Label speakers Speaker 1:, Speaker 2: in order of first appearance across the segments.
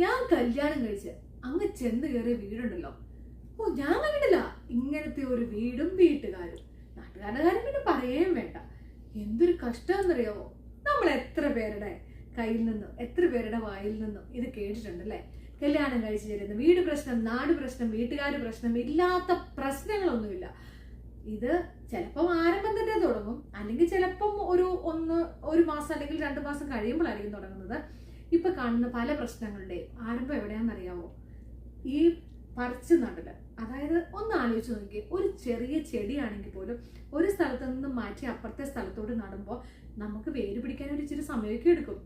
Speaker 1: ഞാൻ കല്യാണം കഴിച്ച് അങ്ങ് ചെന്ന് കയറിയ വീടുണ്ടല്ലോ, ഓ ഞാൻ കണ്ടിട്ടില്ല ഇങ്ങനത്തെ ഒരു വീടും വീട്ടുകാരും. നാട്ടുകാരുടെ കാര്യം പിന്നെ പറയുകയും വേണ്ട. എന്തൊരു കഷ്ടമെന്നറിയാവോ. നമ്മൾ എത്ര പേരുടെ കയ്യിൽ നിന്നും എത്ര പേരുടെ വായിൽ നിന്നും ഇത് കേട്ടിട്ടുണ്ടല്ലേ? കല്യാണം കഴിച്ചു തരുന്ന വീട് പ്രശ്നം, നാട് പ്രശ്നം, വീട്ടുകാർ പ്രശ്നം, ഇല്ലാത്ത പ്രശ്നങ്ങളൊന്നുമില്ല. ഇത് ചിലപ്പം ആരംഭം തന്നെ തുടങ്ങും, അല്ലെങ്കിൽ ചിലപ്പം ഒരു മാസം അല്ലെങ്കിൽ 2 മാസം കഴിയുമ്പോഴായിരിക്കും തുടങ്ങുന്നത്. ഇപ്പൊ കാണുന്ന പല പ്രശ്നങ്ങളുടെയും ആരംഭം എവിടെയാണെന്നറിയാവോ? ഈ പറിച്ചു നടല്. അതായത് ഒന്ന് ആലോചിച്ച് നോക്കി, ഒരു ചെറിയ ചെടിയാണെങ്കിൽ പോലും ഒരു സ്ഥലത്ത് നിന്ന് മാറ്റി അപ്പുറത്തെ സ്ഥലത്തോട്ട് നടുമ്പോൾ നമുക്ക് വേര് പിടിക്കാൻ ഒരു ഇച്ചിരി സമയമൊക്കെ എടുക്കും.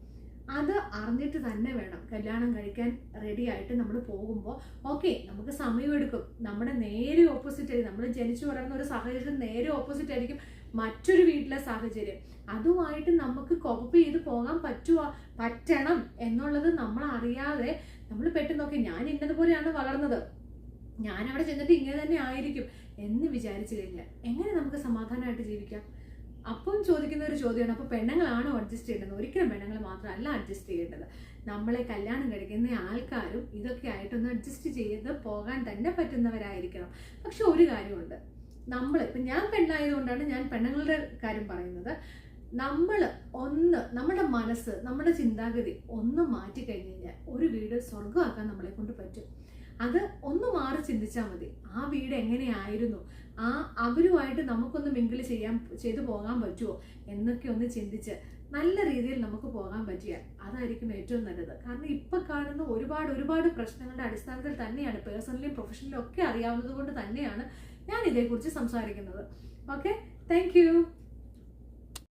Speaker 1: അത് അറിഞ്ഞിട്ട് തന്നെ വേണം കല്യാണം കഴിക്കാൻ റെഡി ആയിട്ട് നമ്മൾ പോകുമ്പോൾ. ഓക്കെ, നമുക്ക് സമയമെടുക്കും. നമ്മുടെ നേരെ ഓപ്പോസിറ്റ് ആയിരിക്കും, നമ്മൾ ജനിച്ചു വളർന്ന ഒരു സാഹചര്യം നേരെ ഓപ്പോസിറ്റ് ആയിരിക്കും മറ്റൊരു വീട്ടിലെ സാഹചര്യം. അതുമായിട്ട് നമുക്ക് കോപ്പ് ചെയ്ത് പോകാൻ പറ്റണം എന്നുള്ളത് നമ്മൾ അറിയാതെ നമ്മൾ പെട്ടെന്ന് നോക്കി ഞാൻ ഇന്നതുപോലെയാണ് വളർന്നത്, ഞാൻ അവിടെ ചെന്നിട്ട് ഇങ്ങനെ തന്നെ ആയിരിക്കും എന്ന് വിചാരിച്ചു കഴിഞ്ഞാൽ എങ്ങനെ നമുക്ക് സമാധാനമായിട്ട് ജീവിക്കാം? അപ്പം ചോദിക്കുന്ന ഒരു ചോദ്യമാണ്, അപ്പോൾ പെണ്ണുങ്ങളാണോ അഡ്ജസ്റ്റ് ചെയ്യേണ്ടത്? ഒരിക്കലും പെണ്ണുങ്ങൾ മാത്രമല്ല അഡ്ജസ്റ്റ് ചെയ്യേണ്ടത്. നമ്മളെ കല്യാണം കഴിക്കുന്ന ആൾക്കാരും ഇതൊക്കെ ആയിട്ടൊന്ന് അഡ്ജസ്റ്റ് ചെയ്ത് പോകാൻ തന്നെ പറ്റുന്നവരായിരിക്കണം. പക്ഷെ ഒരു കാര്യമുണ്ട്, ഇപ്പം ഞാൻ പെണ്ണായതുകൊണ്ടാണ് ഞാൻ പെണ്ണുങ്ങളുടെ കാര്യം പറയുന്നത്. നമ്മുടെ മനസ്സ്, നമ്മുടെ ചിന്താഗതി ഒന്ന് മാറ്റി കഴിഞ്ഞ് കഴിഞ്ഞാൽ ഒരു വീട് സ്വർഗമാക്കാൻ നമ്മളെ കൊണ്ട് പറ്റും. അത് ഒന്ന് മാറി ചിന്തിച്ചാൽ മതി. ആ വീട് എങ്ങനെയായിരുന്നു, അവരുമായിട്ട് നമുക്കൊന്ന് മിങ്കിൾ ചെയ്തു പോകാൻ പറ്റുമോ എന്നൊക്കെ ഒന്ന് ചിന്തിച്ച് നല്ല രീതിയിൽ നമുക്ക് പോകാൻ പറ്റിയാൽ അതായിരിക്കും ഏറ്റവും നല്ലത്. കാരണം ഇപ്പൊ കാണുന്ന ഒരുപാട് പ്രശ്നങ്ങളുടെ അടിസ്ഥാനത്തിൽ തന്നെയാണ്, പേഴ്സണലിയും പ്രൊഫഷണലിയും ഒക്കെ അറിയാവുന്നത് കൊണ്ട് തന്നെയാണ് ഞാൻ ഇതേക്കുറിച്ച് സംസാരിക്കുന്നത്. Okay, thank you.